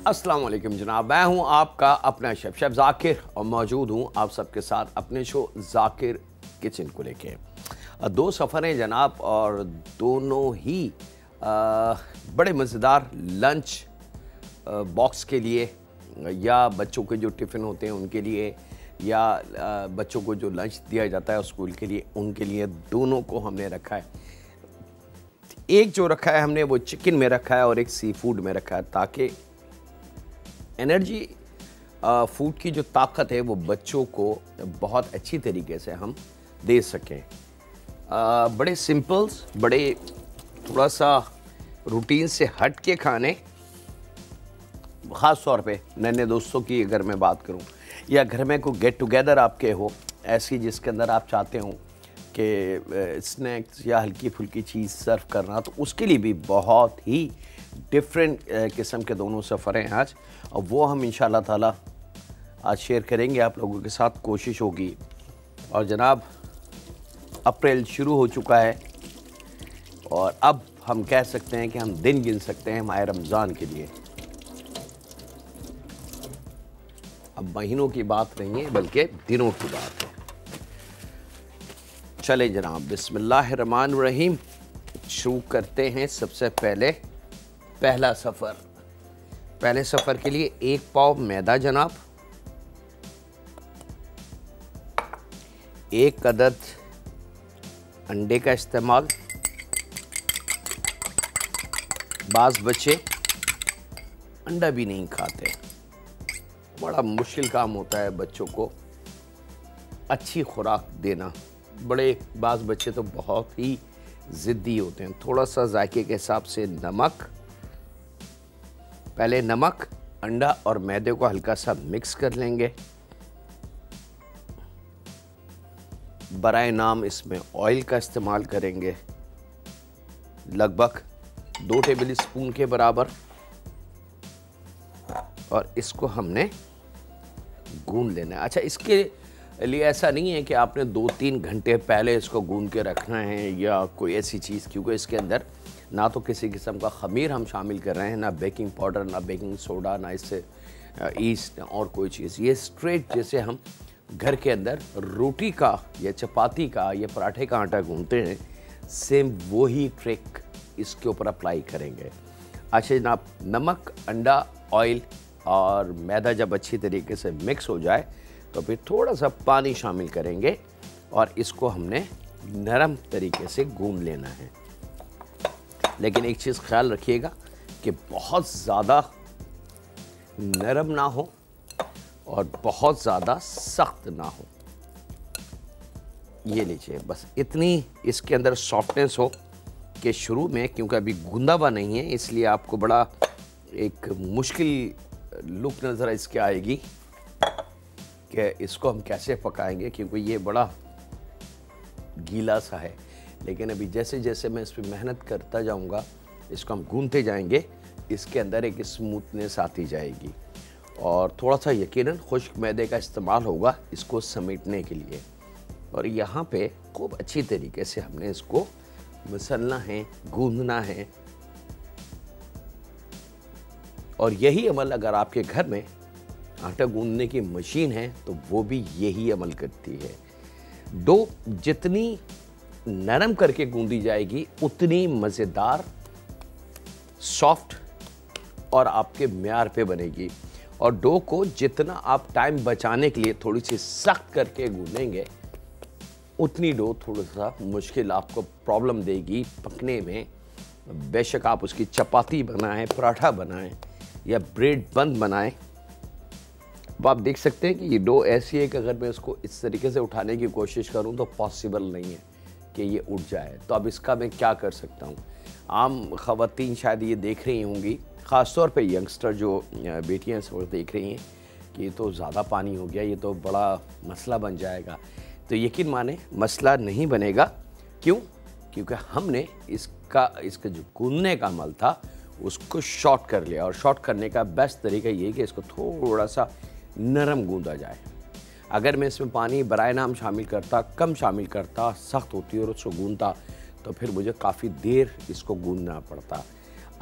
अस्सलाम वालेकुम जनाब, मैं हूं आपका अपना शेफ ज़ाकिर और मौजूद हूं आप सबके साथ अपने शो ज़ाकिर किचन को लेके। दो सफ़र हैं जनाब और दोनों ही बड़े मज़ेदार लंच बॉक्स के लिए या बच्चों के जो टिफ़िन होते हैं उनके लिए या बच्चों को जो लंच दिया जाता है स्कूल के लिए उनके लिए, दोनों को हमने रखा है। एक जो रखा है हमने वो चिकन में रखा है और एक सी फूड में रखा है, ताकि एनर्जी फूड की जो ताकत है वो बच्चों को बहुत अच्छी तरीके से हम दे सकें। बड़े सिंपल्स, बड़े थोड़ा सा रूटीन से हट के खाने, ख़ास तौर पे नन्हे दोस्तों की अगर मैं बात करूं या घर में कोई गेट टुगेदर आपके हो ऐसी जिसके अंदर आप चाहते हो कि स्नैक्स या हल्की फुल्की चीज़ सर्व करना, तो उसके लिए भी बहुत ही डिफरेंट किस्म के दोनों सफ़र हैं आज, और वो हम इंशाल्लाह ताला आज शेयर करेंगे आप लोगों के साथ। कोशिश होगी। और जनाब अप्रैल शुरू हो चुका है और अब हम कह सकते हैं कि हम दिन गिन सकते हैं माह रमज़ान के लिए। अब महीनों की बात नहीं है बल्कि दिनों की बात है। चले जनाब बिस्मिल्लाहिर्रहमानिर्रहीम, शुरू करते हैं। सबसे पहले पहला सफ़र। पहले सफ़र के लिए 1 पाव मैदा जनाब, 1 अदद अंडे का इस्तेमाल। बाज़ बच्चे अंडा भी नहीं खाते, बड़ा मुश्किल काम होता है बच्चों को अच्छी खुराक देना। बड़े बाज़ बच्चे तो बहुत ही ज़िद्दी होते हैं। थोड़ा सा जायके के हिसाब से नमक, पहले नमक, अंडा और मैदे को हल्का सा मिक्स कर लेंगे। बराए नाम इसमें ऑयल का इस्तेमाल करेंगे, लगभग 2 टेबल स्पून के बराबर, और इसको हमने गूंद लेना है। अच्छा, इसके लिए ऐसा नहीं है कि आपने 2-3 घंटे पहले इसको गूंद के रखना है या कोई ऐसी चीज़, क्योंकि इसके अंदर ना तो किसी किस्म का ख़मीर हम शामिल कर रहे हैं, ना बेकिंग पाउडर, ना बेकिंग सोडा, ना इससे ईस्ट और कोई चीज़। ये स्ट्रेट जैसे हम घर के अंदर रोटी का या चपाती का या पराठे का आटा गूंदते हैं, सेम वही ट्रिक इसके ऊपर अप्लाई करेंगे। अच्छा जनाब, नमक, अंडा, ऑयल और मैदा जब अच्छी तरीके से मिक्स हो जाए तो फिर थोड़ा सा पानी शामिल करेंगे और इसको हमने नरम तरीके से गूंद लेना है। लेकिन एक चीज़ ख्याल रखिएगा कि बहुत ज़्यादा नरम ना हो और बहुत ज़्यादा सख्त ना हो। ये लीजिए, बस इतनी इसके अंदर सॉफ्टनेस हो कि शुरू में, क्योंकि अभी गूंदा हुआ नहीं है इसलिए आपको बड़ा एक मुश्किल लुक नज़र इसके आएगी कि इसको हम कैसे पकाएंगे, क्योंकि ये बड़ा गीला सा है। लेकिन अभी जैसे जैसे मैं इस पर मेहनत करता जाऊंगा, इसको हम गूंदते जाएंगे, इसके अंदर एक स्मूथनेस आती जाएगी और थोड़ा सा यकीनन खुश्क मैदे का इस्तेमाल होगा इसको समेटने के लिए। और यहाँ पे खूब अच्छी तरीके से हमने इसको मसलना है, गूंदना है। और यही अमल अगर आपके घर में आटा गूंदने की मशीन है तो वो भी यही अमल करती है। डो जितनी नरम करके गूंदी जाएगी उतनी मज़ेदार, सॉफ्ट और आपके म्यार पे बनेगी। और डो को जितना आप टाइम बचाने के लिए थोड़ी सी सख्त करके गूंदेंगे, उतनी डो थोड़ा सा मुश्किल आपको प्रॉब्लम देगी पकने में। बेशक आप उसकी चपाती बनाएं, पराठा बनाएं या ब्रेड बन बनाएं, अब आप देख सकते हैं कि ये डो ऐसी है कि अगर मैं उसको इस तरीके से उठाने की कोशिश करूं तो पॉसिबल नहीं है कि ये उठ जाए। तो अब इसका मैं क्या कर सकता हूं? आम ख़वातीन शायद ये देख रही होंगी, ख़ास तौर पे यंगस्टर जो बेटियां इस वक्त देख रही हैं कि ये तो ज़्यादा पानी हो गया, ये तो बड़ा मसला बन जाएगा। तो यकीन माने मसला नहीं बनेगा। क्यों? क्योंकि हमने इसका जो गूंदने का अमल था उसको शॉर्ट कर लिया, और शॉर्ट करने का बेस्ट तरीका ये है कि इसको थोड़ा सा नरम गूंदा जाए। अगर मैं इसमें पानी बराए नाम शामिल करता, कम शामिल करता, सख्त होती और उसको गूंदता, तो फिर मुझे काफ़ी देर इसको गूंदना पड़ता।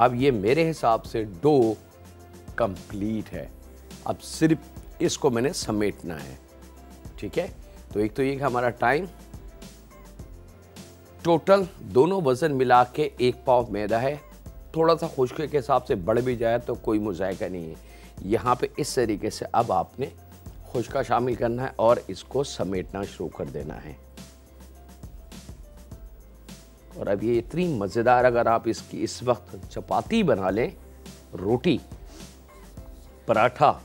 अब ये मेरे हिसाब से डो कंप्लीट है। अब सिर्फ इसको मैंने समेटना है, ठीक है। तो एक तो ये हमारा टाइम टोटल दोनों वजन मिला के 1 पाव मैदा है। थोड़ा सा खुश्की के हिसाब से बढ़ भी जाए तो कोई मुज़ायका नहीं है। यहाँ पे इस तरीके से अब आपने खुश्का शामिल करना है और इसको समेटना शुरू कर देना है। और अब ये इतनी मज़ेदार, अगर आप इसकी इस वक्त चपाती बना लें, रोटी, पराठा,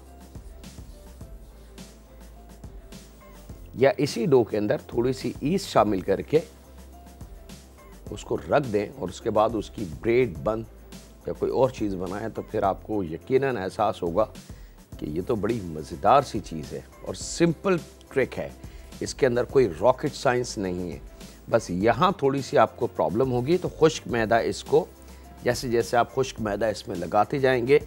या इसी डो के अंदर थोड़ी सी ईस्ट शामिल करके उसको रख दें और उसके बाद उसकी ब्रेड बन या कोई और चीज़ बनाएं, तो फिर आपको यकीनन एहसास होगा कि ये तो बड़ी मज़ेदार सी चीज़ है और सिंपल ट्रिक है। इसके अंदर कोई रॉकेट साइंस नहीं है। बस यहाँ थोड़ी सी आपको प्रॉब्लम होगी, तो खुश्क मैदा, इसको जैसे जैसे आप खुश्क मैदा इसमें लगाते जाएंगे,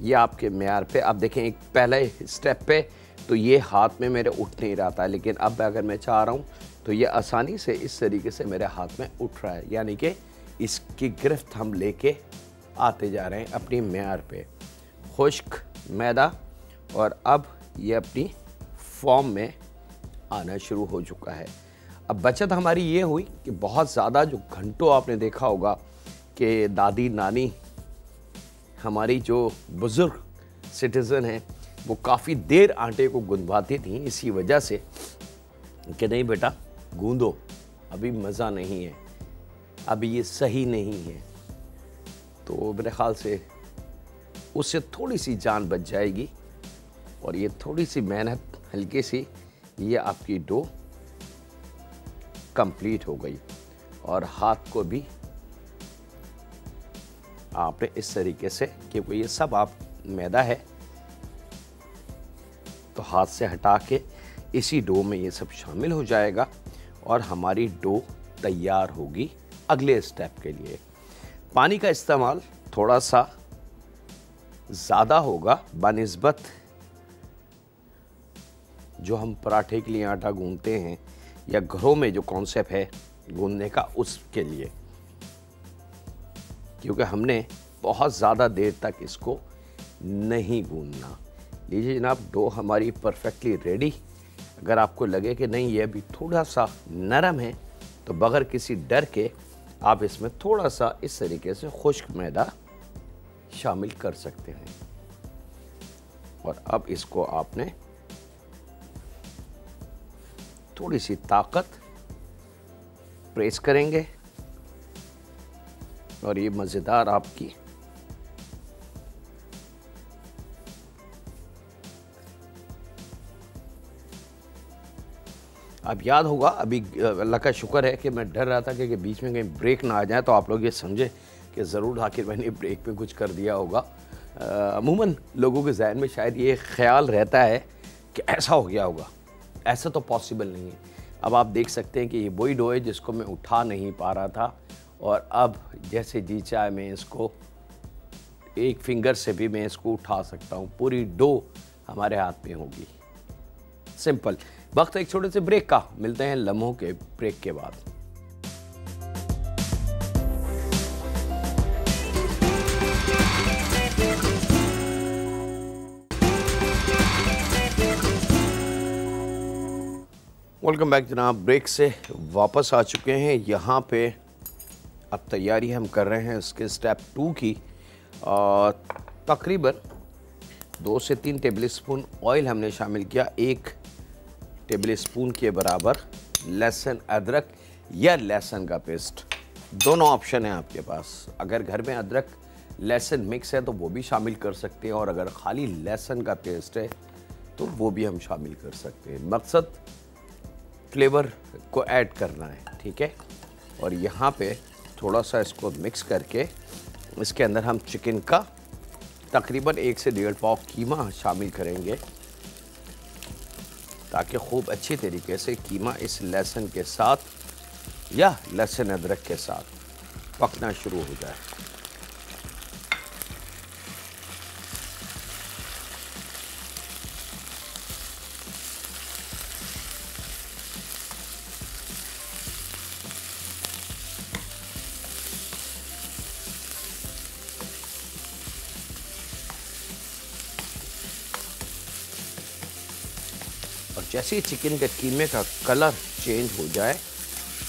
ये आपके मेयार पे। आप देखें एक पहले स्टेप पे तो ये हाथ में मेरे उठ नहीं रहा था, लेकिन अब अगर मैं चाह रहा हूँ तो ये आसानी से इस तरीके से मेरे हाथ में उठ रहा है, यानी कि इसकी गिरफ्त हम लेके आते जा रहे हैं अपनी मेयार पे। खुश्क मैदा, और अब ये अपनी फॉर्म में आना शुरू हो चुका है। अब बचत हमारी ये हुई कि बहुत ज़्यादा जो घंटों आपने देखा होगा कि दादी नानी हमारी जो बुज़ुर्ग सिटीज़न हैं वो काफ़ी देर आटे को गुंदवाती थी, इसी वजह से कि नहीं बेटा गूंदो, अभी मज़ा नहीं है, अभी ये सही नहीं है। तो मेरे ख़्याल से उससे थोड़ी सी जान बच जाएगी और ये थोड़ी सी मेहनत हल्की सी, ये आपकी डो कंप्लीट हो गई। और हाथ को भी आपने इस तरीके से, क्योंकि ये सब आप मैदा है तो हाथ से हटा के इसी डो में ये सब शामिल हो जाएगा और हमारी डो तैयार होगी अगले स्टेप के लिए। पानी का इस्तेमाल थोड़ा सा ज़्यादा होगा बनिस्बत जो हम पराठे के लिए आटा गूंदते हैं या घरों में जो कॉन्सेप्ट है गूंदने का, उसके लिए, क्योंकि हमने बहुत ज़्यादा देर तक इसको नहीं गूंदना। लीजिए जनाब, डो हमारी परफेक्टली रेडी। अगर आपको लगे कि नहीं ये अभी थोड़ा सा नरम है, तो बगैर किसी डर के आप इसमें थोड़ा सा इस तरीके से खुश्क मैदा शामिल कर सकते हैं। और अब इसको आपने थोड़ी सी ताकत प्रेस करेंगे और ये मज़ेदार आपकी अब याद होगा, अभी अल्लाह का शुक्र है कि मैं डर रहा था कि बीच में कहीं ब्रेक ना आ जाए तो आप लोग ये समझे कि ज़रूर आखिर मैंने ब्रेक में कुछ कर दिया होगा। अमूमन लोगों के जहन में शायद ये ख्याल रहता है कि ऐसा हो गया होगा, ऐसा तो पॉसिबल नहीं है। अब आप देख सकते हैं कि ये वही डो है जिसको मैं उठा नहीं पा रहा था, और अब जैसे जी चाहे मैं इसको एक फिंगर से भी मैं इसको उठा सकता हूँ। पूरी डो हमारे हाथ में होगी। सिंपल। वक्त एक छोटे से ब्रेक का, मिलते हैं लम्हों के ब्रेक के बाद। वेलकम बैक जनाब, ब्रेक से वापस आ चुके हैं। यहाँ पे अब तैयारी हम कर रहे हैं इसके स्टेप 2 की। तकरीबन 2 से 3 टेबलस्पून ऑयल हमने शामिल किया। 1 टेबलस्पून के बराबर लहसुन अदरक या लहसुन का पेस्ट, दोनों ऑप्शन है आपके पास। अगर घर में अदरक लहसुन मिक्स है तो वो भी शामिल कर सकते हैं, और अगर खाली लहसुन का पेस्ट है तो वो भी हम शामिल कर सकते हैं। मकसद फ्लेवर को ऐड करना है, ठीक है। और यहाँ पे थोड़ा सा इसको मिक्स करके इसके अंदर हम चिकन का तकरीबन 1 से 1.5 पाव कीमा शामिल करेंगे, ताकि खूब अच्छी तरीके से कीमा इस लहसुन के साथ या लहसुन अदरक के साथ पकना शुरू हो जाए। जैसे ही चिकन के कीमे का कलर चेंज हो जाए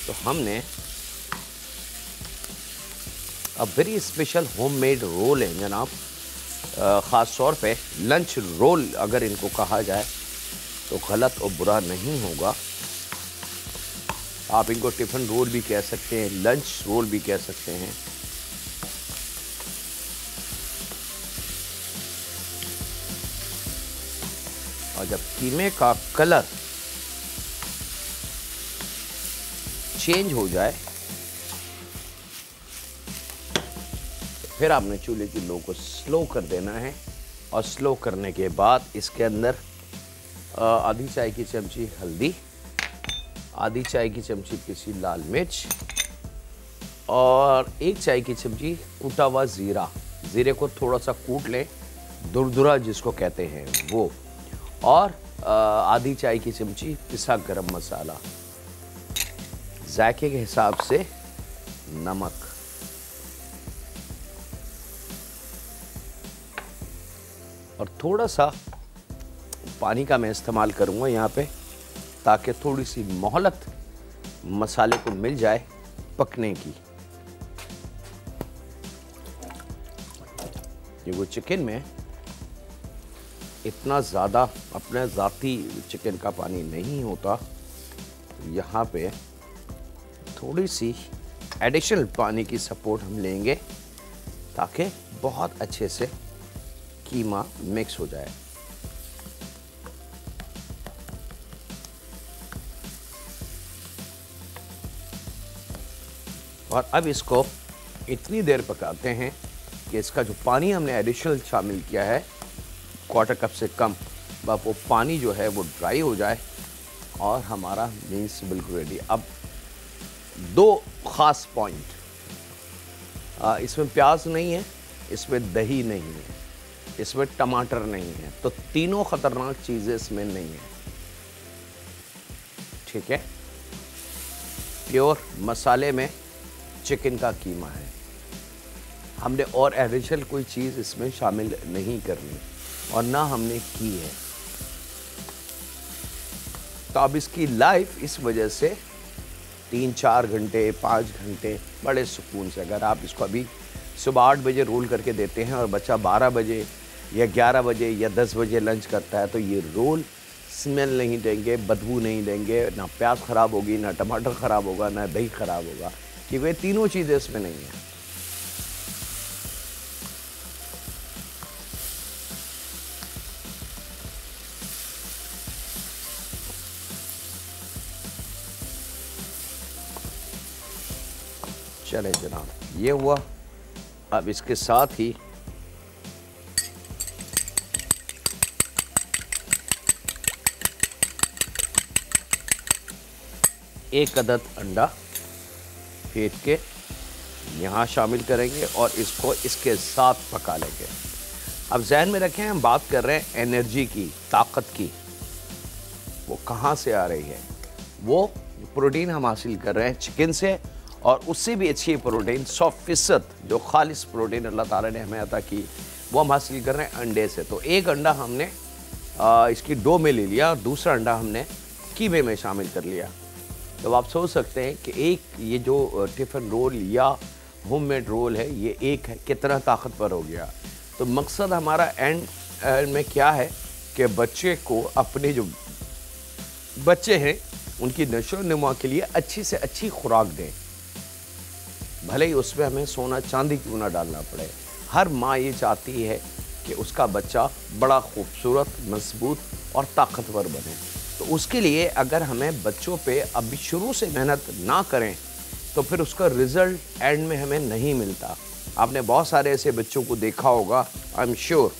तो हमने अब वेरी स्पेशल होममेड रोल है जनाब, ख़ास तौर पे लंच रोल अगर इनको कहा जाए तो गलत और बुरा नहीं होगा। आप इनको टिफ़िन रोल भी कह सकते हैं, लंच रोल भी कह सकते हैं। और जब कीमे का कलर चेंज हो जाए तो फिर आपने चूल्हे की लो को स्लो कर देना है। और स्लो करने के बाद इसके अंदर आधी चाय की चमची हल्दी, आधी चाय की चमची पिसी लाल मिर्च और 1 चाय की चमची कूटा हुआ ज़ीरा। ज़ीरे को थोड़ा सा कूट लें, दुरदुरा जिसको कहते हैं वो, और आधी चाय की चमची पिसा गरम मसाला, जायके के हिसाब से नमक, और थोड़ा सा पानी का मैं इस्तेमाल करूँगा यहाँ पे ताकि थोड़ी सी मोहलत मसाले को मिल जाए पकने की। ये वो चिकन में इतना ज़्यादा अपने ज़ाती चिकन का पानी नहीं होता, यहाँ पे थोड़ी सी एडिशनल पानी की सपोर्ट हम लेंगे ताकि बहुत अच्छे से कीमा मिक्स हो जाए। और अब इसको इतनी देर पकाते हैं कि इसका जो पानी हमने एडिशनल शामिल किया है 1/4 कप से कम, बस वो पानी जो है वो ड्राई हो जाए और हमारा मीन्स बिल्कुल रेडी। अब 2 ख़ास पॉइंट, इसमें प्याज नहीं है, इसमें दही नहीं है, इसमें टमाटर नहीं है, तो तीनों ख़तरनाक चीज़ें इसमें नहीं है। ठीक है, प्योर मसाले में चिकन का कीमा है, हमने और एडिशनल कोई चीज़ इसमें शामिल नहीं करनी और ना हमने की है। तो अब इसकी लाइफ इस वजह से 3-4 घंटे 5 घंटे बड़े सुकून से, अगर आप इसको अभी सुबह 8 बजे रोल करके देते हैं और बच्चा 12 बजे या 11 बजे या 10 बजे लंच करता है तो ये रोल स्मेल नहीं देंगे, बदबू नहीं देंगे, ना प्याज ख़राब होगी, ना टमाटर ख़राब होगा, ना दही ख़राब होगा, कि वे तीनों चीज़ें इसमें नहीं हैं। चले जनाब, ये हुआ। अब इसके साथ ही एक अदद अंडा फेंट के यहाँ शामिल करेंगे और इसको इसके साथ पका लेंगे। अब जहन में रखें, हम बात कर रहे हैं एनर्जी की, ताकत की। वो कहाँ से आ रही है? वो प्रोटीन हम हासिल कर रहे हैं चिकन से, और उससे भी अच्छी प्रोटीन 100% जो खालिस प्रोटीन अल्लाह ताला ने हमें अता की वो हम हासिल कर रहे हैं अंडे से। तो एक अंडा हमने इसकी डो में ले लिया और दूसरा अंडा हमने कीमे में शामिल कर लिया। तो आप सोच सकते हैं कि एक ये जो टिफ़िन रोल या होममेड रोल है, ये एक है, कितना ताकतवर हो गया। तो मकसद हमारा एंड में क्या है कि बच्चे को, अपने जो बच्चे हैं उनकी नशो नुमा के लिए अच्छी से अच्छी खुराक दें, भले ही उसमें हमें सोना चांदी क्यों ना डालना पड़े। हर माँ ये चाहती है कि उसका बच्चा बड़ा खूबसूरत, मजबूत और ताकतवर बने। तो उसके लिए अगर हमें बच्चों पे अभी शुरू से मेहनत ना करें तो फिर उसका रिज़ल्ट एंड में हमें नहीं मिलता। आपने बहुत सारे ऐसे बच्चों को देखा होगा, आई एम श्योर,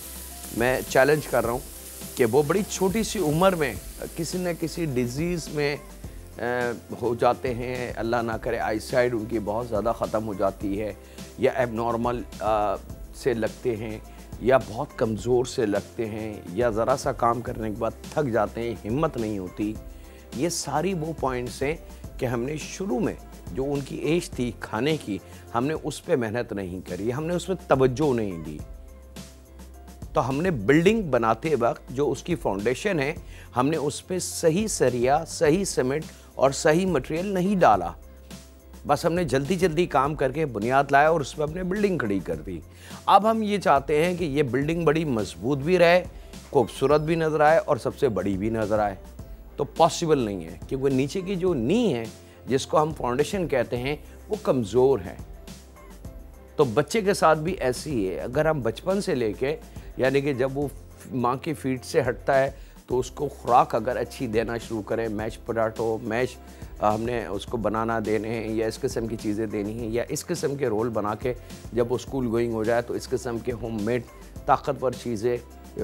मैं चैलेंज कर रहा हूँ कि वो बड़ी छोटी सी उम्र में किसी न किसी डिज़ीज़ में हो जाते हैं, अल्लाह ना करे आईसाइट उनकी बहुत ज़्यादा ख़त्म हो जाती है, या एबनॉर्मल से लगते हैं, या बहुत कमज़ोर से लगते हैं, या ज़रा सा काम करने के बाद थक जाते हैं, हिम्मत नहीं होती। ये सारी वो पॉइंट्स हैं कि हमने शुरू में जो उनकी एज थी खाने की, हमने उस पर मेहनत नहीं करी, हमने उसमें तवज्जो नहीं दी। तो हमने बिल्डिंग बनाते वक्त जो उसकी फाउंडेशन है, हमने उस पर सही सरिया, सही सीमेंट और सही मटेरियल नहीं डाला। बस हमने जल्दी जल्दी काम करके बुनियाद लाया और उस पर हमने बिल्डिंग खड़ी कर दी। अब हम ये चाहते हैं कि ये बिल्डिंग बड़ी मजबूत भी रहे, खूबसूरत भी नज़र आए और सबसे बड़ी भी नज़र आए। तो पॉसिबल नहीं है, क्योंकि नीचे की जो नींव है, जिसको हम फाउंडेशन कहते हैं, वो कमज़ोर है। तो बच्चे के साथ भी ऐसी ही है। अगर हम बचपन से लेके, यानी कि जब वो माँ की फीड से हटता है, तो उसको खुराक अगर अच्छी देना शुरू करें, मैश पोटैटो, मैश हमने उसको बनाना देने हैं, या इस किस्म की चीज़ें देनी हैं, या इस किस्म के रोल बना के जब वो स्कूल गोइंग हो जाए तो इस किस्म के होममेड ताकतवर चीज़ें,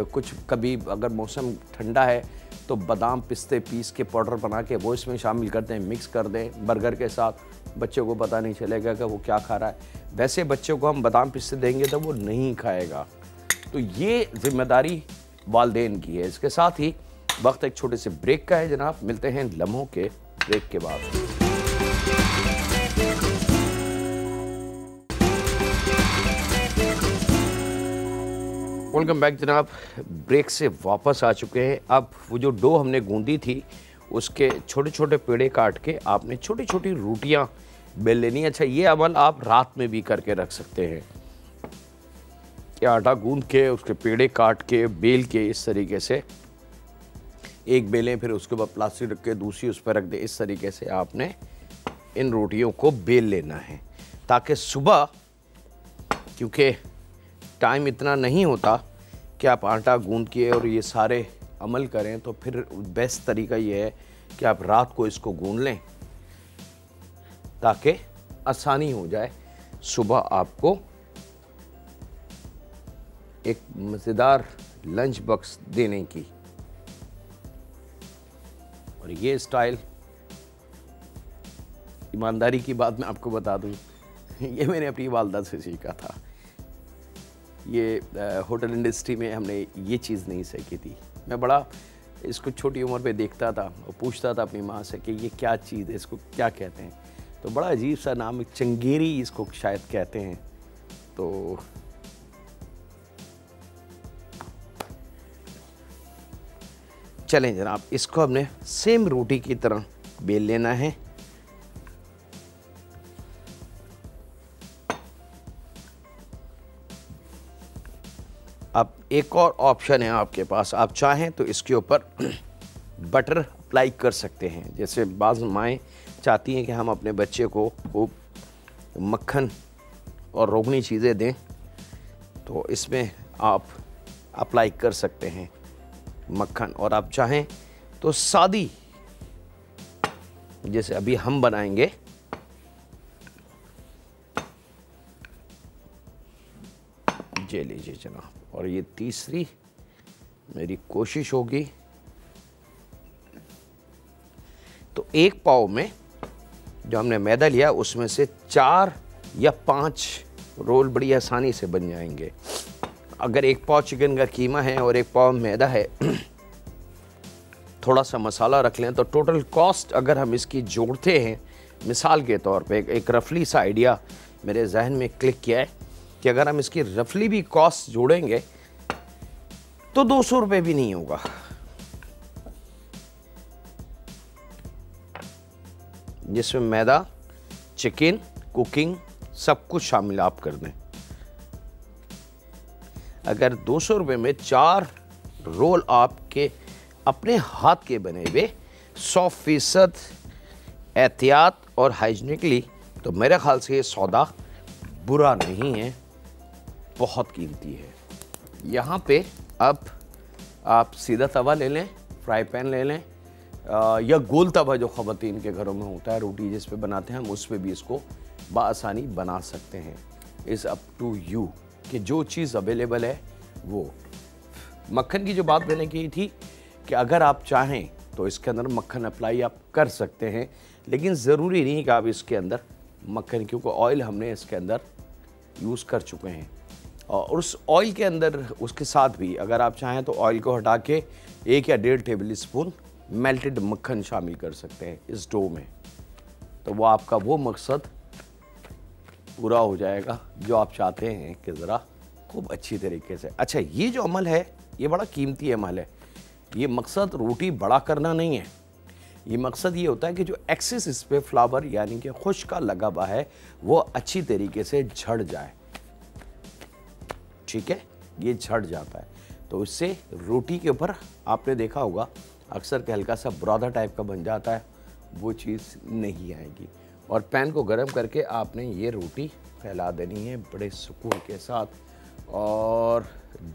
कुछ कभी अगर मौसम ठंडा है तो बादाम पिस्ते पीस के पाउडर बना के वो इसमें शामिल कर दें, मिक्स कर दें बर्गर के साथ, बच्चों को पता नहीं चलेगा कि वो क्या खा रहा है। वैसे बच्चों को हम बादाम पिस्ते देंगे तो वो नहीं खाएगा। तो ये जिम्मेदारी वालिदैन की है। इसके साथ ही वक्त एक छोटे से ब्रेक का है जनाब, मिलते हैं लम्हों के ब्रेक के बाद। वेलकम बैक जनाब, ब्रेक से वापस आ चुके हैं। अब वो जो डो हमने गूंदी थी, उसके छोटे छोटे पेड़े काट के आपने छोटी छोटी रोटियां बेल लेनी। अच्छा, ये अमल आप रात में भी करके रख सकते हैं कि आटा गूंद के उसके पेड़े काट के बेल के इस तरीके से एक बेलें, फिर उसके बाद प्लास्टिक रख के दूसरी उस पर रख दे। इस तरीके से आपने इन रोटियों को बेल लेना है, ताकि सुबह, क्योंकि टाइम इतना नहीं होता कि आप आटा गूंद के और ये सारे अमल करें, तो फिर बेस्ट तरीका ये है कि आप रात को इसको गूंद लें ताकि आसानी हो जाए सुबह आपको एक मज़ेदार लंच बॉक्स देने की। और ये स्टाइल, ईमानदारी की बात मैं आपको बता दूं, ये मैंने अपनी वालदा से सीखा था। ये होटल इंडस्ट्री में हमने ये चीज़ नहीं सीखी थी। मैं बड़ा इसको छोटी उम्र पे देखता था और पूछता था अपनी माँ से कि ये क्या चीज़ है, इसको क्या कहते हैं। तो बड़ा अजीब सा नाम, चंगेरी इसको शायद कहते हैं। तो चलें जनाब, इसको हमने सेम रोटी की तरह बेल लेना है। अब एक और ऑप्शन है आपके पास, आप चाहें तो इसके ऊपर बटर अप्लाई कर सकते हैं। जैसे बाज़ माएँ चाहती हैं कि हम अपने बच्चे को खूब मक्खन और रोगनी चीज़ें दें, तो इसमें आप अप्लाई कर सकते हैं मक्खन। और आप चाहें तो सादी, जैसे अभी हम बनाएंगे, ये लीजिए जनाब। और ये तीसरी मेरी कोशिश होगी, तो एक पाव में जो हमने मैदा लिया उसमें से 4 या 5 रोल बड़ी आसानी से बन जाएंगे। अगर एक पाव चिकन का कीमा है और एक पाव मैदा है, थोड़ा सा मसाला रख लें, तो टोटल कॉस्ट अगर हम इसकी जोड़ते हैं, मिसाल के तौर पे एक रफली सा आइडिया मेरे जहन में क्लिक किया है कि अगर हम इसकी रफली भी कॉस्ट जोड़ेंगे तो 200 रुपये भी नहीं होगा। जिसमें मैदा, चिकन, कुकिंग सब कुछ शामिल आप कर दें। अगर 200 रुपये में 4 रोल आपके अपने हाथ के बने हुए 100% एहतियात और हाइजीनिकली, तो मेरे ख्याल से ये सौदा बुरा नहीं है, बहुत कीमती है। यहाँ पे अब आप सीधा तवा ले लें, फ्राई पैन ले लें, या गोल तवा जो ख़वातीन के घरों में होता है, रोटी जिस पे बनाते हैं हम, उस पे भी इसको बआसानी बना सकते हैं। इज़ अप टू यू कि जो चीज़ अवेलेबल है वो। मक्खन की जो बात मैंने की थी कि अगर आप चाहें तो इसके अंदर मक्खन अप्लाई आप कर सकते हैं, लेकिन ज़रूरी नहीं कि आप इसके अंदर मक्खन, क्योंकि ऑयल हमने इसके अंदर यूज़ कर चुके हैं। और उस ऑयल के अंदर उसके साथ भी अगर आप चाहें तो ऑयल को हटा के 1 या 1.5 टेबल स्पून मेल्टेड मक्खन शामिल कर सकते हैं इस डो में। तो वो आपका वो मकसद पूरा हो जाएगा जो आप चाहते हैं कि ज़रा खूब अच्छी तरीके से। अच्छा, ये जो अमल है ये बड़ा कीमती अमल है। ये मकसद रोटी बड़ा करना नहीं है, ये मकसद ये होता है कि जो एक्सेस इस पे फ्लावर यानी कि खुश्का लगा हुआ है वो अच्छी तरीके से झड़ जाए। ठीक है, ये झड़ जाता है तो इससे रोटी के ऊपर आपने देखा होगा अक्सर के हल्का सा बुरादा टाइप का बन जाता है, वो चीज़ नहीं आएगी। और पैन को गर्म करके आपने ये रोटी फैला देनी है बड़े सुकून के साथ, और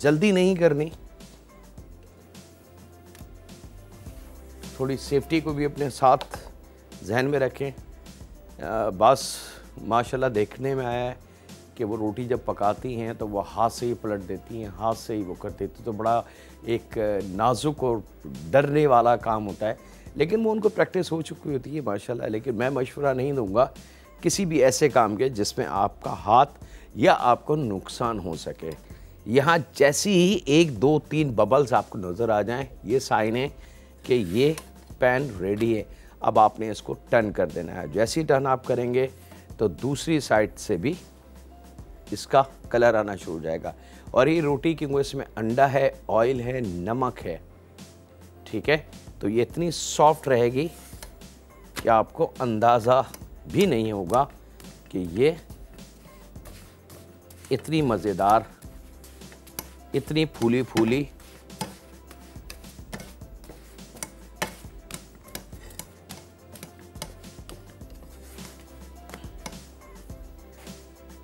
जल्दी नहीं करनी, थोड़ी सेफ्टी को भी अपने साथ जहन में रखें। बस माशाल्लाह देखने में आया है कि वो रोटी जब पकाती हैं तो वो हाथ से ही पलट देती हैं, हाथ से ही वो कर देती, तो बड़ा एक नाजुक और डरने वाला काम होता है, लेकिन वो उनको प्रैक्टिस हो चुकी होती है माशाल्लाह। लेकिन मैं मशवरा नहीं दूंगा किसी भी ऐसे काम के जिसमें आपका हाथ या आपको नुकसान हो सके। यहाँ जैसी ही 1 2 3 बबल्स आपको नज़र आ जाएं, ये साइन है कि ये पैन रेडी है। अब आपने इसको टर्न कर देना है। जैसे ही टर्न आप करेंगे तो दूसरी साइड से भी इसका कलर आना शुरू हो जाएगा। और ये रोटी क्योंकि इसमें अंडा है, ऑयल है, नमक है, ठीक है, तो ये इतनी सॉफ्ट रहेगी कि आपको अंदाज़ा भी नहीं होगा कि ये इतनी मज़ेदार, इतनी फूली फूली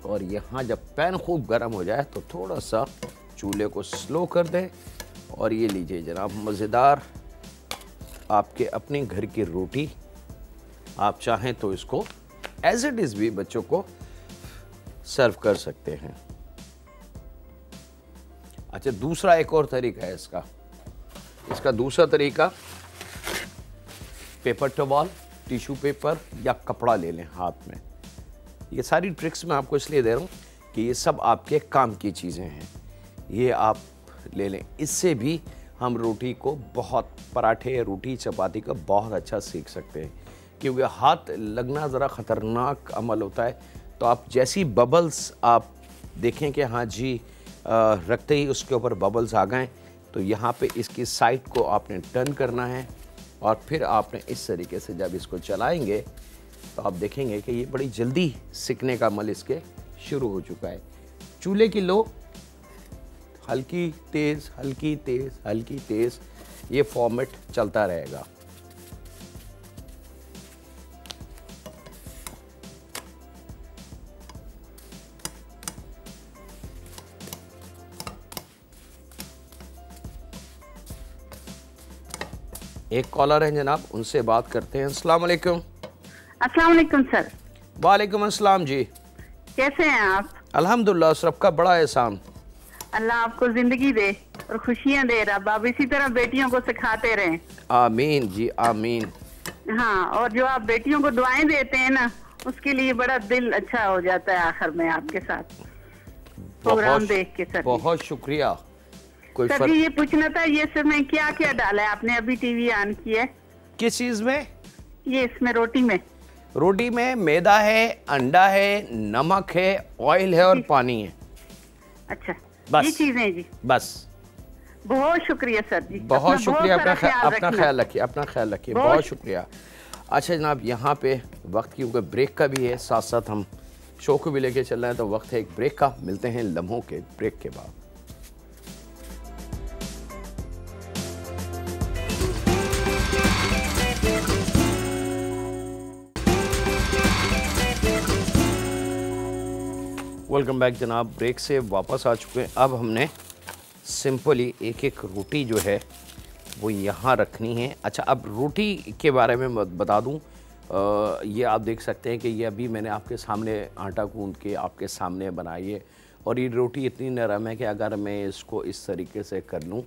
और यहाँ जब पैन खूब गर्म हो जाए तो थोड़ा सा चूल्हे को स्लो कर दें और ये लीजिए जनाब मज़ेदार आपके अपने घर की रोटी। आप चाहें तो इसको एज इट इज़ भी बच्चों को सर्व कर सकते हैं। अच्छा, दूसरा एक और तरीका है इसका दूसरा तरीका, पेपर टॉवल, टिश्यू पेपर या कपड़ा ले लें हाथ में। ये सारी ट्रिक्स मैं आपको इसलिए दे रहा हूँ कि ये सब आपके काम की चीज़ें हैं, ये आप ले लें। इससे भी हम रोटी को बहुत, पराठे, रोटी, चपाती का बहुत अच्छा सीख सकते हैं, क्योंकि हाथ लगना ज़रा ख़तरनाक अमल होता है। तो आप जैसी बबल्स आप देखें कि हाँ जी रखते ही उसके ऊपर बबल्स आ गए, तो यहाँ पे इसकी साइड को आपने टर्न करना है और फिर आपने इस तरीके से जब इसको चलाएंगे तो आप देखेंगे कि ये बड़ी जल्दी सिकने का अमल इसके शुरू हो चुका है। चूल्हे की लो, हल्की तेज़, हल्की तेज़, हल्की तेज़, ये फॉर्मेट चलता रहेगा। एक कॉलर है जनाब, उनसे बात करते हैं। अस्सलाम वालेकुम। अस्सलाम वालेकुम सर। वालेकुम अस्सलाम जी, कैसे हैं आप? अल्हम्दुलिल्लाह, सब का बड़ा एहसान। अल्लाह आपको जिंदगी दे और खुशियां दे रब, आप इसी तरह बेटियों को सिखाते रहें। आमीन जी, आमीन। हाँ, और जो आप बेटियों को दुआएं देते हैं ना, उसके लिए बड़ा दिल अच्छा हो जाता है आखिर में आपके साथ प्रोग्राम देख के। सर बहुत शुक्रिया। कोई सर जी ये पूछना था, ये इसमें क्या क्या डाला है आपने? अभी टीवी ऑन किया है। किस चीज में? ये इसमें रोटी में। रोटी में मैदा है, अंडा है, नमक है, ऑयल है और पानी है। अच्छा, बस ये चीजें जी। बस। बहुत शुक्रिया सर जी, बहुत शुक्रिया। अपना ख्याल रखिए, अपना ख्याल रखिए। बहुत शुक्रिया। अच्छा जनाब, यहाँ पे वक्त की ऊपर ब्रेक का भी है, साथ साथ हम शो को भी लेके चल रहे हैं, तो वक्त है एक ब्रेक का। मिलते हैं लम्हों के ब्रेक के बाद। वेलकम बैक जनाब, ब्रेक से वापस आ चुके हैं। अब हमने सिंपली एक एक रोटी जो है वो यहाँ रखनी है। अच्छा, अब रोटी के बारे में बता दूँ, ये आप देख सकते हैं कि ये अभी मैंने आपके सामने आटा गूंद के आपके सामने बनाई है, और ये रोटी इतनी नरम है कि अगर मैं इसको इस तरीके से कर लूँ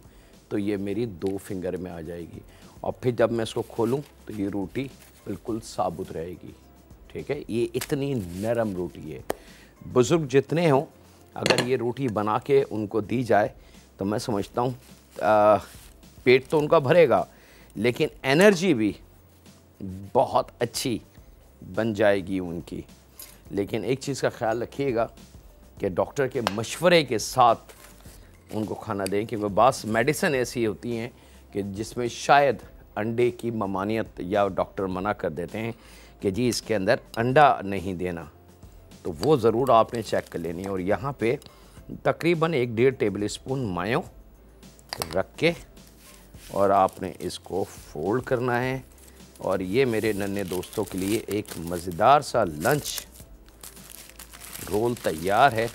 तो ये मेरी 2 फिंगर में आ जाएगी, और फिर जब मैं इसको खोलूँ तो ये रोटी बिल्कुल साबुत रहेगी। ठीक है, ये इतनी नरम रोटी है। बुज़ुर्ग जितने हों, अगर ये रोटी बना के उनको दी जाए तो मैं समझता हूँ पेट तो उनका भरेगा, लेकिन एनर्जी भी बहुत अच्छी बन जाएगी उनकी। लेकिन एक चीज़ का ख्याल रखिएगा कि डॉक्टर के मशवरे के साथ उनको खाना दें, क्योंकि बास मेडिसिन ऐसी होती हैं कि जिसमें शायद अंडे की ममानियत या डॉक्टर मना कर देते हैं कि जी इसके अंदर अंडा नहीं देना, तो वो ज़रूर आपने चेक कर लेनी है। और यहाँ पे तकरीबन 1-1.5 टेबल स्पून मायो रख के और आपने इसको फोल्ड करना है। और ये मेरे नन्हे दोस्तों के लिए एक मज़ेदार सा लंच रोल तैयार है।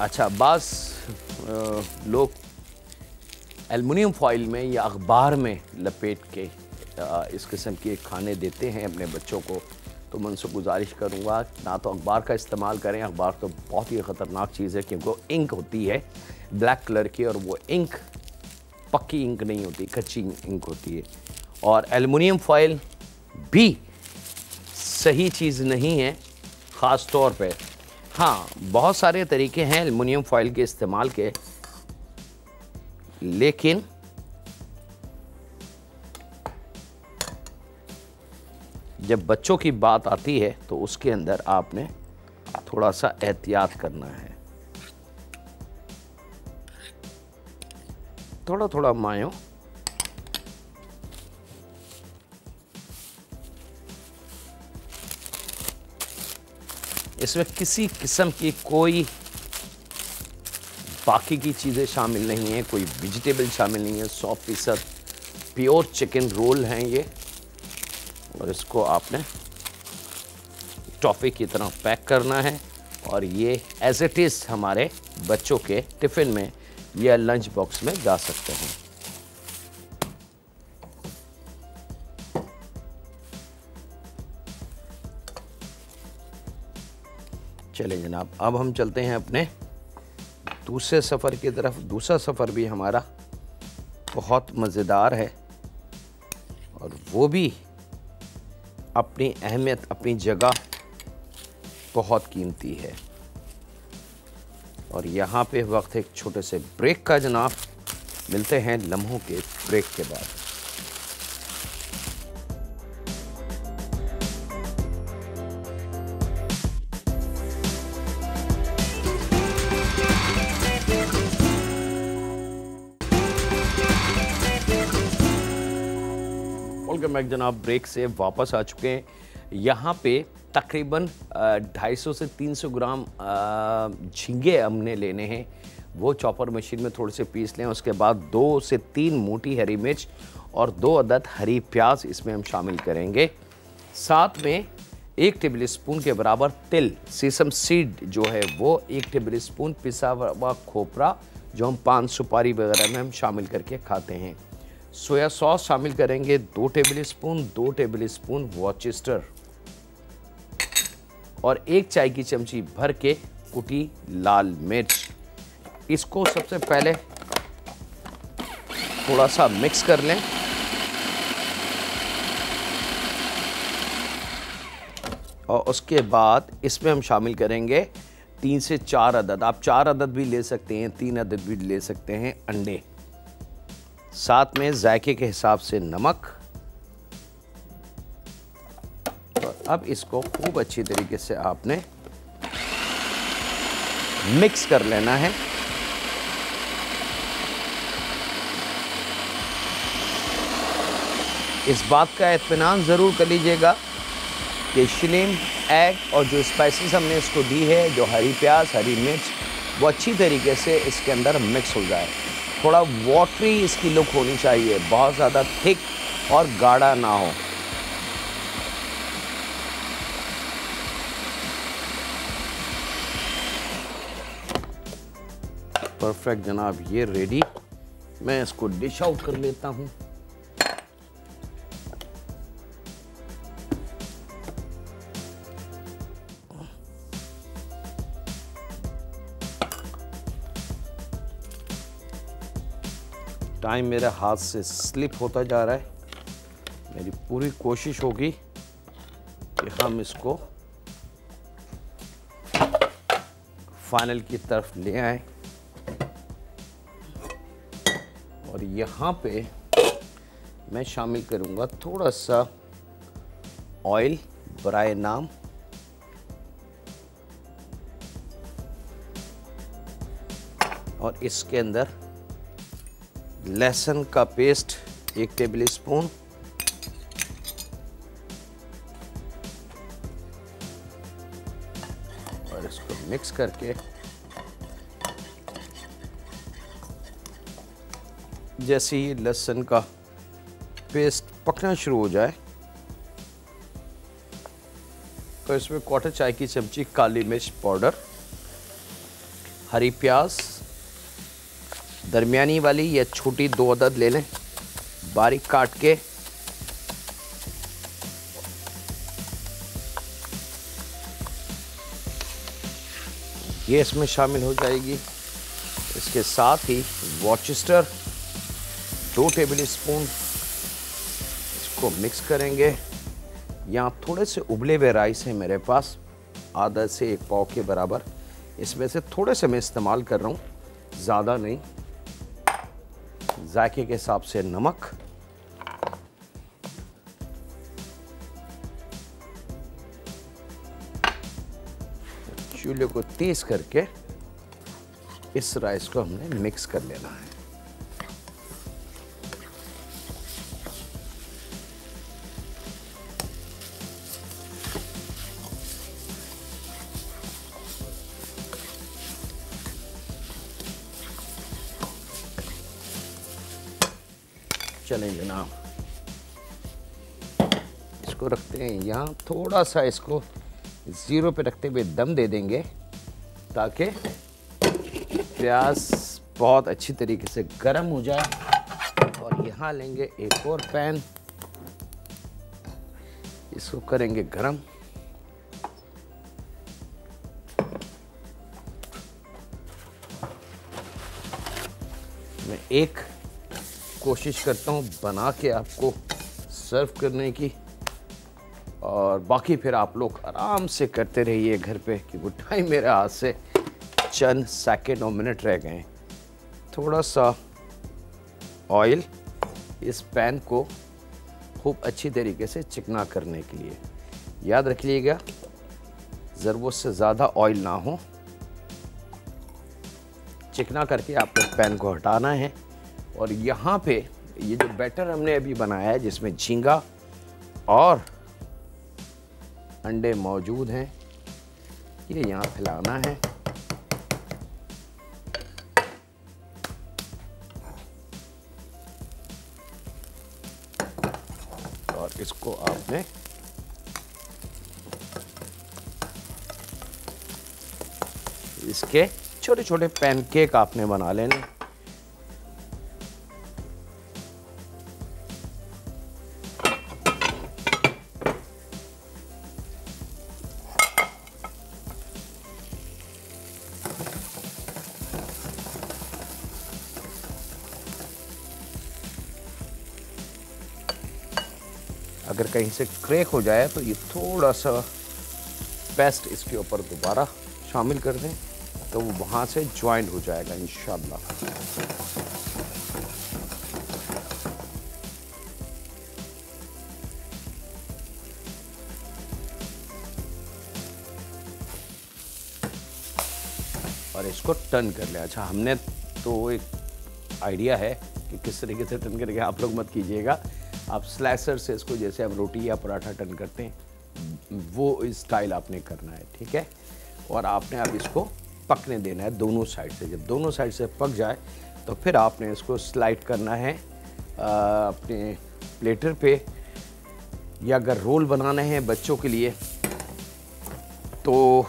अच्छा, बास लोग एल्युमिनियम फॉइल में या अखबार में लपेट के इस किस्म के खाने देते हैं अपने बच्चों को, तो मैं उनसे गुजारिश करूंगा ना तो अखबार का इस्तेमाल करें। अखबार तो बहुत ही ख़तरनाक चीज़ है, क्योंकि वो इंक होती है ब्लैक कलर की, और वो इंक पक्की इंक नहीं होती, कच्ची इंक होती है। और एल्युमिनियम फॉइल भी सही चीज़ नहीं है ख़ास तौर पे। हाँ, बहुत सारे तरीके हैं एल्युमिनियम फॉइल के इस्तेमाल के, लेकिन जब बच्चों की बात आती है तो उसके अंदर आपने थोड़ा सा एहतियात करना है। थोड़ा थोड़ा मायो, इसमें किसी किस्म की कोई बाकी की चीज़ें शामिल नहीं हैं, कोई वेजिटेबल शामिल नहीं है। 100% प्योर चिकन रोल हैं ये, और इसको आपने टॉफ़ी की तरह पैक करना है और ये एज इट इज़ हमारे बच्चों के टिफ़िन में या लंच बॉक्स में जा सकते हैं। चलिए जनाब, अब हम चलते हैं अपने दूसरे सफ़र की तरफ। दूसरा सफ़र भी हमारा बहुत मज़ेदार है और वो भी अपनी अहमियत, अपनी जगह बहुत कीमती है। और यहाँ पे वक्त एक छोटे से ब्रेक का जनाब। मिलते हैं लम्हों के ब्रेक के बाद। वेलकम बैक जनाब, ब्रेक से वापस आ चुके हैं। यहाँ पे तकरीबन 250 से 300 ग्राम झींगे हमने लेने हैं। वो चॉपर मशीन में थोड़े से पीस लें। उसके बाद 2 से 3 मोटी हरी मिर्च और 2 अदद हरी प्याज इसमें हम शामिल करेंगे। साथ में 1 टेबल स्पून के बराबर तिल, सीसम सीड जो है वो, 1 टेबल स्पून पिसा हुआ खोपरा जो हम पान सुपारी वगैरह में हम शामिल करके खाते हैं। सोया सॉस शामिल करेंगे 2 टेबल स्पून, 2 टेबल स्पून वॉरचेस्टर और 1 चाय की चमची भर के कुटी लाल मिर्च। इसको सबसे पहले थोड़ा सा मिक्स कर लें और उसके बाद इसमें हम शामिल करेंगे 3 से 4 अदद, आप 4 अदद भी ले सकते हैं, 3 अदद भी ले सकते हैं अंडे। साथ में जायके के हिसाब से नमक। और अब इसको खूब अच्छी तरीके से आपने मिक्स कर लेना है। इस बात का इत्मीनान ज़रूर कर लीजिएगा कि शलीम, एग और जो स्पाइसेस हमने इसको दी है, जो हरी प्याज, हरी मिर्च, वो अच्छी तरीके से इसके अंदर मिक्स हो जाए। थोड़ा वाटरी इसकी लुक होनी चाहिए, बहुत ज़्यादा थिक और गाढ़ा ना हो। परफेक्ट जनाब, ये रेडी। मैं इसको डिश आउट कर लेता हूँ। टाइम मेरे हाथ से स्लिप होता जा रहा है। मेरी पूरी कोशिश होगी कि हम इसको फाइनल की तरफ ले आए। और यहाँ पे मैं शामिल करूँगा थोड़ा सा ऑयल बराए नाम, और इसके अंदर लहसुन का पेस्ट 1 टेबल स्पून, और इसको मिक्स करके जैसे ही लहसुन का पेस्ट पकना शुरू हो जाए तो इसमें 1/4 चाय की चमची काली मिर्च पाउडर, हरी प्याज दरमियानी वाली या छोटी 2 अदद ले लें, बारीक काट के, ये इसमें शामिल हो जाएगी। इसके साथ ही वॉरचेस्टर 2 टेबल स्पून, इसको मिक्स करेंगे। यहाँ थोड़े से उबले हुए राइस हैं मेरे पास, आधा से 1 पाव के बराबर। इसमें से थोड़े से मैं इस्तेमाल कर रहा हूँ, ज़्यादा नहीं। जायके के हिसाब से नमक, चूल्हे को तेज करके इस राइस को हमने मिक्स कर लेना है। चलें जनाब, इसको रखते हैं यहाँ। थोड़ा सा इसको 0 पे रखते हुए दम दे देंगे ताकि प्याज बहुत अच्छी तरीके से गर्म हो जाए। और यहाँ लेंगे एक और पैन, इसको करेंगे गरम। मैं एक कोशिश करता हूँ बना के आपको सर्व करने की, और बाकी फिर आप लोग आराम से करते रहिए घर पे, क्योंकि टाइम मेरे हाथ से चंद सेकंड और मिनट रह गए। थोड़ा सा ऑयल इस पैन को खूब अच्छी तरीके से चिकना करने के लिए। याद रखिएगा ज़रूरत से ज़्यादा ऑयल ना हो। चिकना करके आपको पैन को हटाना है। और यहाँ पे ये जो बैटर हमने अभी बनाया है, जिसमें झींगा और अंडे मौजूद हैं, ये यहाँ फैलाना है। और इसको आपने इसके छोटे छोटे पैनकेक आपने बना लेने। अगर कहीं से क्रैक हो जाए तो ये थोड़ा सा पेस्ट इसके ऊपर दोबारा शामिल कर दें, तो वो वहाँ से ज्वाइंट हो जाएगा इंशाल्लाह। और इसको टर्न कर लिया। अच्छा, हमने तो एक आइडिया है कि किस तरीके से टर्न करके, आप लोग मत कीजिएगा। आप स्लाइसर से इसको, जैसे हम रोटी या पराठा टर्न करते हैं, वो स्टाइल आपने करना है, ठीक है। और आपने अब इसको पकने देना है दोनों साइड से। जब दोनों साइड से पक जाए तो फिर आपने इसको स्लाइड करना है अपने प्लेटर पे, या अगर रोल बनाने हैं बच्चों के लिए तो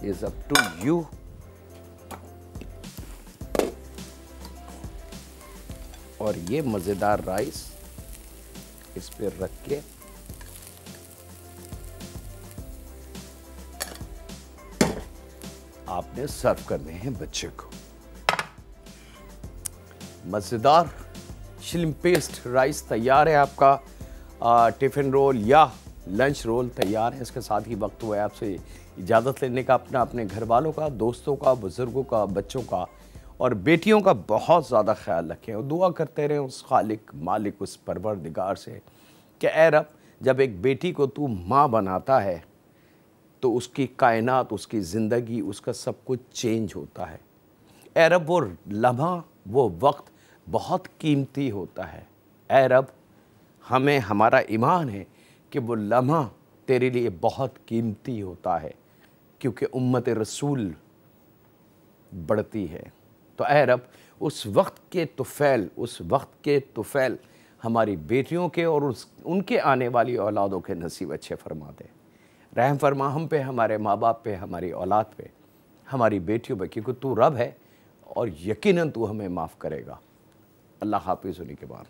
इज अप टू यू। और ये मज़ेदार राइस इस पे रख के आपने सर्व करने हैं बच्चे को। मज़ेदार शिलिम्प पेस्ट राइस तैयार है आपका। टिफ़िन रोल या लंच रोल तैयार है। इसके साथ ही वक्त हुआ है आपसे इजाज़त लेने का, अपने घर वालों का, दोस्तों का, बुज़ुर्गों का, बच्चों का और बेटियों का बहुत ज़्यादा ख्याल रखें। और दुआ करते रहें उस खालिक मालिक, उस परवरदिगार से कि ऐ रब, जब एक बेटी को तू माँ बनाता है तो उसकी कायनात, उसकी ज़िंदगी, उसका सब कुछ चेंज होता है। ऐ रब, वो लम्हा, वो वक्त बहुत कीमती होता है। ऐ रब, हमें हमारा ईमान है कि वो लम्हा तेरे लिए बहुत कीमती होता है, क्योंकि उम्मत रसूल बढ़ती है। तो ऐ रब, उस वक्त के तुफ़ैल हमारी बेटियों के और उनके आने वाली औलादों के नसीब अच्छे फरमा दे। रहम फरमा हम पे, हमारे माँ बाप पे, हमारी औलाद पे, हमारी बेटियों पे, क्योंकि तू रब है और यकीनन तू हमें माफ़ करेगा। अल्लाह हाफ़िज़। उन्हीं के बाद